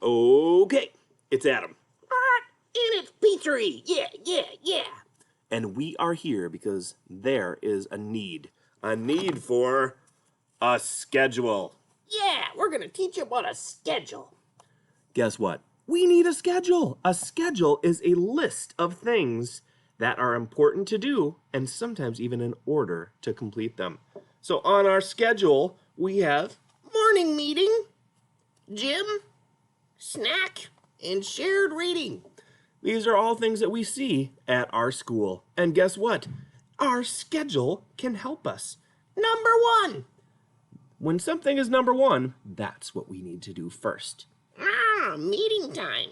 Okay, it's Adam. And it's Petri. Yeah. And we are here because there is a need. A need for a schedule. Yeah, we're going to teach you about a schedule. Guess what? We need a schedule. A schedule is a list of things that are important to do and sometimes even in order to complete them. So on our schedule, we have Morning meeting, gym, snack, and shared reading. these are all things that we see at our school. And guess what? Our schedule can help us. Number one. When something is number one, that's what we need to do first. Meeting time.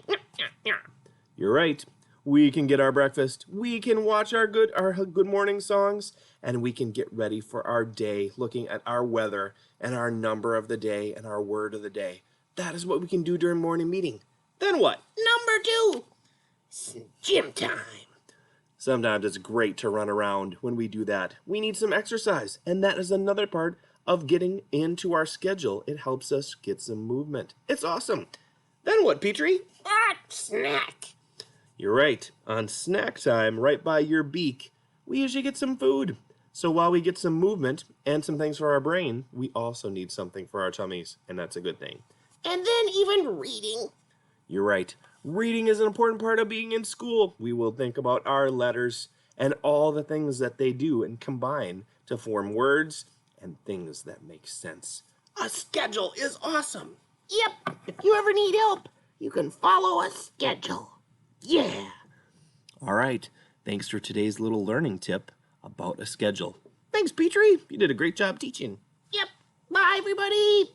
You're right. We can get our breakfast, we can watch our good morning songs, and we can get ready for our day looking at our weather and our number of the day and our word of the day. That is what we can do during morning meeting. Then what? Number two. Gym time. Sometimes it's great to run around when we do that. We need some exercise, and that is another part of getting into our schedule. It helps us get some movement. It's awesome. Then what, Petri? Snack. You're right. On snack time, right by your beak, we usually get some food. So while we get some movement and some things for our brain, we also need something for our tummies, and that's a good thing. And then even reading. You're right. Reading is an important part of being in school. We will think about our letters and all the things that they do and combine to form words and things that make sense. A schedule is awesome. Yep, if you ever need help, you can follow a schedule. Yeah. All right. Thanks for today's little learning tip about a schedule. Thanks, Petri. You did a great job teaching. Yep. Bye, everybody.